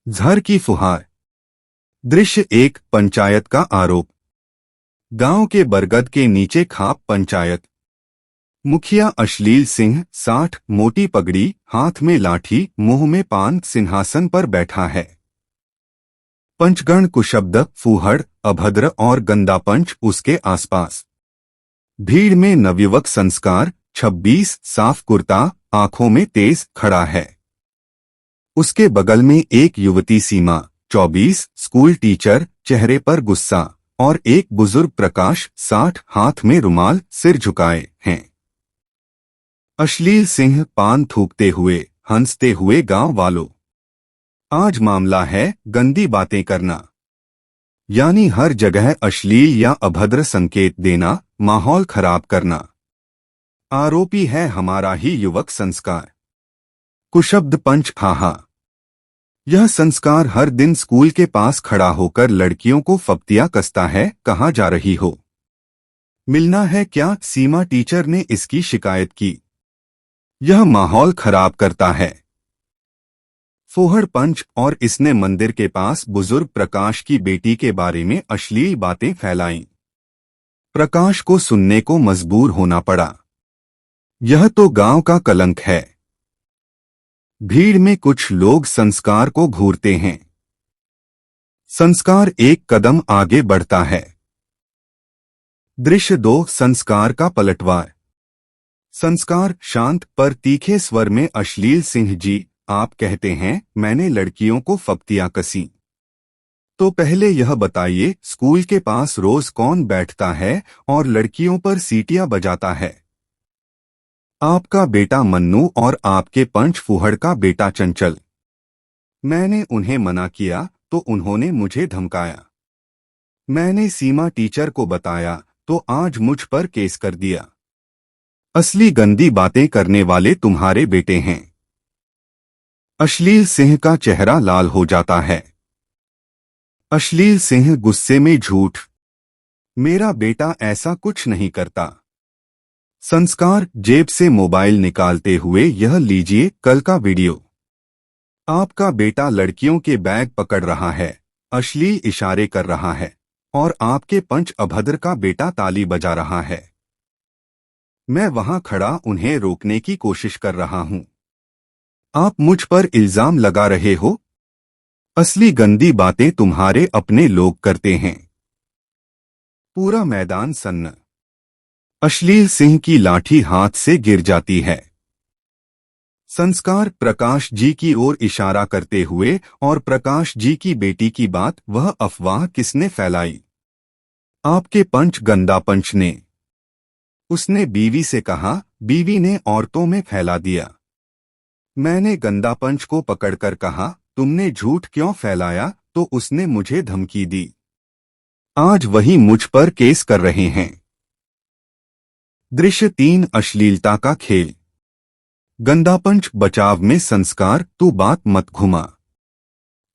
झर की फुहार। दृश्य एक। पंचायत का आरोप। गांव के बरगद के नीचे खाप पंचायत। मुखिया अश्लील सिंह 60, मोटी पगड़ी, हाथ में लाठी, मुंह में पान, सिंहासन पर बैठा है। पंचगण कुशब्द, फूहड़, अभद्र और गंदा पंच उसके आसपास। भीड़ में नवयुवक संस्कार 26, साफ कुर्ता, आंखों में तेज, खड़ा है। उसके बगल में एक युवती सीमा 24, स्कूल टीचर, चेहरे पर गुस्सा, और एक बुजुर्ग प्रकाश 60, हाथ में रुमाल, सिर झुकाए हैं। अश्लील सिंह पान थूकते हुए, हंसते हुए, गांव वालों, आज मामला है गंदी बातें करना, यानी हर जगह अश्लील या अभद्र संकेत देना, माहौल खराब करना। आरोपी है हमारा ही युवक संस्कार। कुशब्द पंच, हाहा। यह संस्कार हर दिन स्कूल के पास खड़ा होकर लड़कियों को फप्तियां कसता है। कहाँ जा रही हो? मिलना है क्या? सीमा टीचर ने इसकी शिकायत की। यह माहौल खराब करता है। फोहड़ पंच, और इसने मंदिर के पास बुजुर्ग प्रकाश की बेटी के बारे में अश्लील बातें फैलाईं। प्रकाश को सुनने को मजबूर होना पड़ा। यह तो गांव का कलंक है। भीड़ में कुछ लोग संस्कार को घूरते हैं। संस्कार एक कदम आगे बढ़ता है। दृश्य 2। संस्कार का पलटवार। संस्कार शांत पर तीखे स्वर में, अश्लील सिंह जी, आप कहते हैं मैंने लड़कियों को फप्तियां कसी। तो पहले यह बताइए, स्कूल के पास रोज कौन बैठता है और लड़कियों पर सीटियां बजाता है? आपका बेटा मन्नू और आपके पंच फूहड़ का बेटा चंचल। मैंने उन्हें मना किया तो उन्होंने मुझे धमकाया। मैंने सीमा टीचर को बताया तो आज मुझ पर केस कर दिया। असली गंदी बातें करने वाले तुम्हारे बेटे हैं। अश्लील सिंह का चेहरा लाल हो जाता है। अश्लील सिंह गुस्से में, झूठ, मेरा बेटा ऐसा कुछ नहीं करता। संस्कार जेब से मोबाइल निकालते हुए, यह लीजिए कल का वीडियो। आपका बेटा लड़कियों के बैग पकड़ रहा है, अश्लील इशारे कर रहा है, और आपके पंच अभद्र का बेटा ताली बजा रहा है। मैं वहां खड़ा उन्हें रोकने की कोशिश कर रहा हूं। आप मुझ पर इल्जाम लगा रहे हो। असली गंदी बातें तुम्हारे अपने लोग करते हैं। पूरा मैदान सन्न। अश्लील सिंह की लाठी हाथ से गिर जाती है। संस्कार प्रकाश जी की ओर इशारा करते हुए, और प्रकाश जी की बेटी की बात, वह अफवाह किसने फैलाई? आपके पंच, गंदा पंच ने। उसने बीवी से कहा, बीवी ने औरतों में फैला दिया। मैंने गंदा पंच को पकड़कर कहा, तुमने झूठ क्यों फैलाया? तो उसने मुझे धमकी दी। आज वही मुझ पर केस कर रहे हैं। दृश्य 3। अश्लीलता का खेल। गंदा पंच बचाव में संस्कार, तू बात मत घुमा।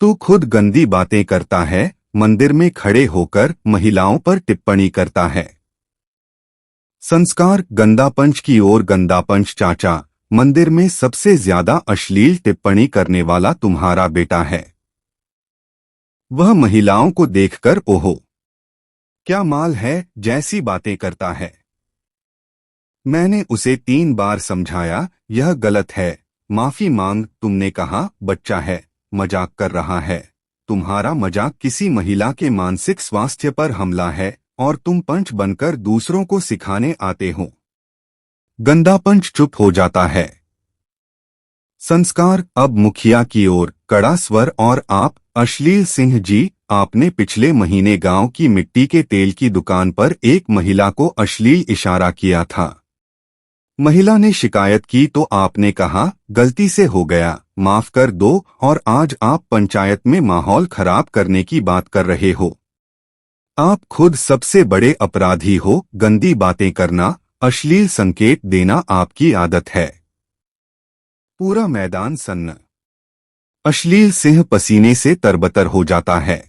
तू खुद गंदी बातें करता है, मंदिर में खड़े होकर महिलाओं पर टिप्पणी करता है। संस्कार गंदा पंच की ओर, गंदा पंच चाचा, मंदिर में सबसे ज्यादा अश्लील टिप्पणी करने वाला तुम्हारा बेटा है। वह महिलाओं को देखकर ओहो क्या माल है जैसी बातें करता है। मैंने उसे 3 बार समझाया, यह गलत है, माफी मांग। तुमने कहा बच्चा है, मजाक कर रहा है। तुम्हारा मजाक किसी महिला के मानसिक स्वास्थ्य पर हमला है, और तुम पंच बनकर दूसरों को सिखाने आते हो। गंदा पंच चुप हो जाता है। संस्कार अब मुखिया की ओर, कड़ा स्वर, और आप अश्लील सिंह जी, आपने पिछले महीने गांव की मिट्टी के तेल की दुकान पर एक महिला को अश्लील इशारा किया था। महिला ने शिकायत की तो आपने कहा गलती से हो गया, माफ कर दो, और आज आप पंचायत में माहौल खराब करने की बात कर रहे हो। आप खुद सबसे बड़े अपराधी हो। गंदी बातें करना, अश्लील संकेत देना आपकी आदत है। पूरा मैदान सन्न। अश्लील सिंह पसीने से तरबतर हो जाता है।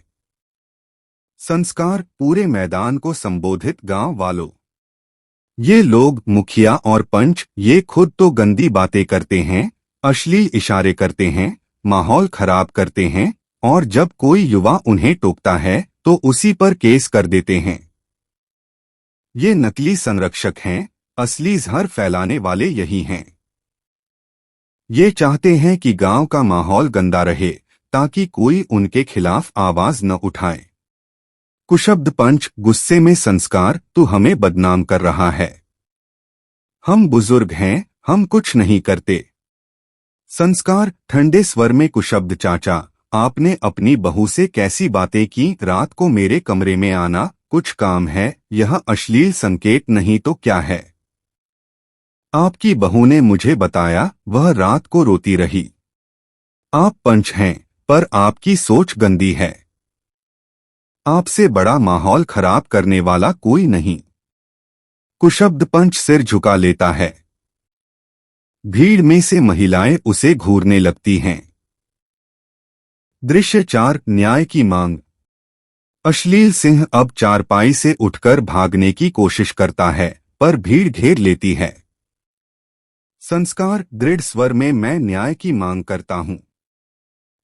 संस्कार पूरे मैदान को संबोधित, गांव वालों, ये लोग मुखिया और पंच, ये खुद तो गंदी बातें करते हैं, अश्लील इशारे करते हैं, माहौल खराब करते हैं, और जब कोई युवा उन्हें टोकता है तो उसी पर केस कर देते हैं। ये नकली संरक्षक हैं, असली जहर फैलाने वाले यही हैं। ये चाहते हैं कि गांव का माहौल गंदा रहे ताकि कोई उनके खिलाफ आवाज न उठाए। कुशब्द पंच गुस्से में संस्कार, तू हमें बदनाम कर रहा है। हम बुजुर्ग हैं, हम कुछ नहीं करते। संस्कार ठंडे स्वर में कुशब्द चाचा, आपने अपनी बहू से कैसी बातें की? रात को मेरे कमरे में आना, कुछ काम है? यह अश्लील संकेत नहीं तो क्या है? आपकी बहू ने मुझे बताया, वह रात को रोती रही। आप पंच हैं, पर आपकी सोच गंदी है। आपसे बड़ा माहौल खराब करने वाला कोई नहीं। कुशब्द पंच सिर झुका लेता है। भीड़ में से महिलाएं उसे घूरने लगती हैं। दृश्य 4, न्याय की मांग। अश्लील सिंह अब चारपाई से उठकर भागने की कोशिश करता है, पर भीड़ घेर लेती है। संस्कार दृढ़ स्वर में, मैं न्याय की मांग करता हूं।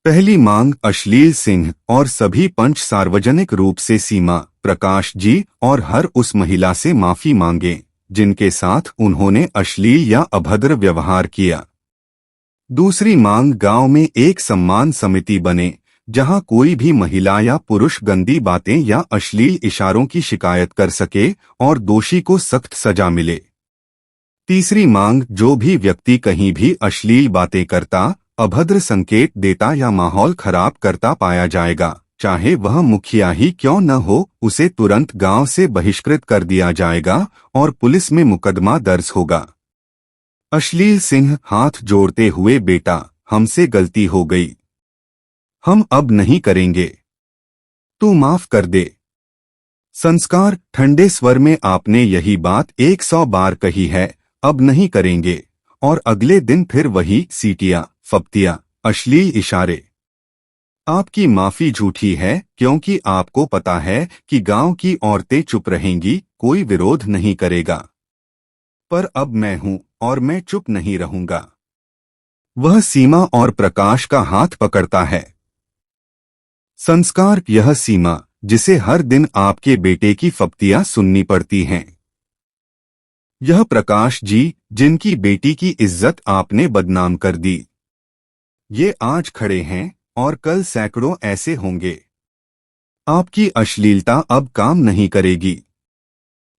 पहली मांग, अश्लील सिंह और सभी पंच सार्वजनिक रूप से सीमा, प्रकाश जी और हर उस महिला से माफी मांगे जिनके साथ उन्होंने अश्लील या अभद्र व्यवहार किया। दूसरी मांग, गांव में एक सम्मान समिति बने जहां कोई भी महिला या पुरुष गंदी बातें या अश्लील इशारों की शिकायत कर सके और दोषी को सख्त सजा मिले। तीसरी मांग, जो भी व्यक्ति कहीं भी अश्लील बातें करता, अभद्र संकेत देता या माहौल खराब करता पाया जाएगा, चाहे वह मुखिया ही क्यों न हो, उसे तुरंत गांव से बहिष्कृत कर दिया जाएगा और पुलिस में मुकदमा दर्ज होगा। अश्लील सिंह हाथ जोड़ते हुए, बेटा हमसे गलती हो गई, हम अब नहीं करेंगे, तू माफ कर दे। संस्कार ठंडे स्वर में, आपने यही बात 100 बार कही है, अब नहीं करेंगे। और अगले दिन फिर वही सीटियां, फप्तियां, अश्लील इशारे। आपकी माफी झूठी है क्योंकि आपको पता है कि गांव की औरतें चुप रहेंगी, कोई विरोध नहीं करेगा। पर अब मैं हूं और मैं चुप नहीं रहूंगा। वह सीमा और प्रकाश का हाथ पकड़ता है। संस्कार, यह सीमा जिसे हर दिन आपके बेटे की फप्तियां सुननी पड़ती हैं। यह प्रकाश जी, जिनकी बेटी की इज्जत आपने बदनाम कर दी। ये आज खड़े हैं और कल सैकड़ों ऐसे होंगे। आपकी अश्लीलता अब काम नहीं करेगी।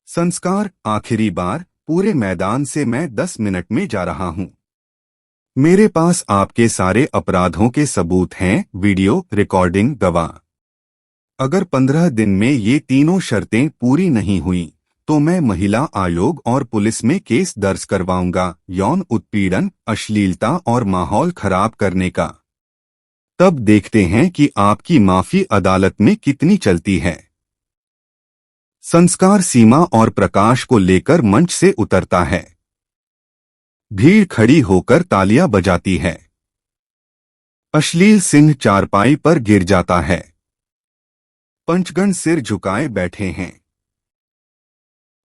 संस्कार, आखिरी बार, पूरे मैदान से मैं 10 मिनट में जा रहा हूं। मेरे पास आपके सारे अपराधों के सबूत हैं, वीडियो रिकॉर्डिंग, गवाह। अगर 15 दिन में ये तीनों शर्तें पूरी नहीं हुई तो मैं महिला आयोग और पुलिस में केस दर्ज करवाऊंगा, यौन उत्पीड़न, अश्लीलता और माहौल खराब करने का। तब देखते हैं कि आपकी माफी अदालत में कितनी चलती है। संस्कार सीमा और प्रकाश को लेकर मंच से उतरता है। भीड़ खड़ी होकर तालियां बजाती है। अश्लील सिंह चारपाई पर गिर जाता है। पंचगण सिर झुकाए बैठे हैं।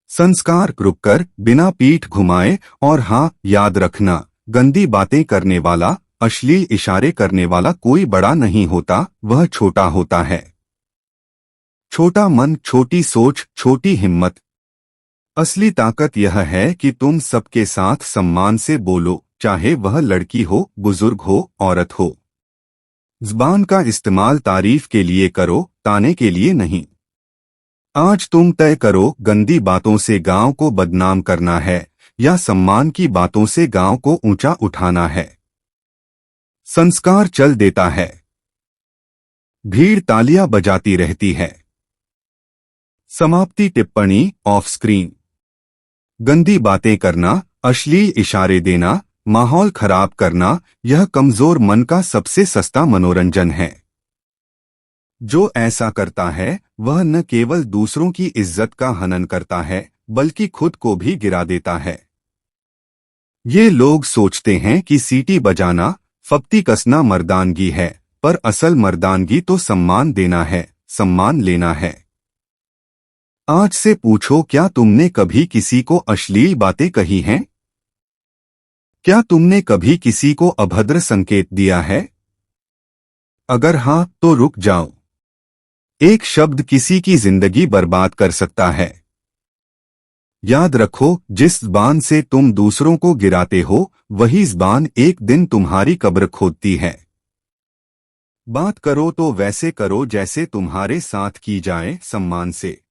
संस्कार रुककर बिना पीठ घुमाए, और हाँ, याद रखना, गंदी बातें करने वाला, अश्लील इशारे करने वाला कोई बड़ा नहीं होता, वह छोटा होता है। छोटा मन, छोटी सोच, छोटी हिम्मत। असली ताकत यह है कि तुम सबके साथ सम्मान से बोलो, चाहे वह लड़की हो, बुजुर्ग हो, औरत हो। ज़बान का इस्तेमाल तारीफ के लिए करो, ताने के लिए नहीं। आज तुम तय करो, गंदी बातों से गांव को बदनाम करना है या सम्मान की बातों से गांव को ऊंचा उठाना है। संस्कार चल देता है। भीड़ तालियां बजाती रहती है। समाप्ति टिप्पणी, ऑफ स्क्रीन। गंदी बातें करना, अश्लील इशारे देना, माहौल खराब करना, यह कमजोर मन का सबसे सस्ता मनोरंजन है। जो ऐसा करता है वह न केवल दूसरों की इज्जत का हनन करता है, बल्कि खुद को भी गिरा देता है। ये लोग सोचते हैं कि सीटी बजाना, फप्ती कसना मर्दानगी है, पर असल मर्दानगी तो सम्मान देना है, सम्मान लेना है। आज से पूछो, क्या तुमने कभी किसी को अश्लील बातें कही हैं? क्या तुमने कभी किसी को अभद्र संकेत दिया है? अगर हाँ तो रुक जाओ। एक शब्द किसी की जिंदगी बर्बाद कर सकता है। याद रखो, जिस ज़बान से तुम दूसरों को गिराते हो, वही ज़बान एक दिन तुम्हारी कब्र खोदती है। बात करो तो वैसे करो जैसे तुम्हारे साथ की जाए, सम्मान से।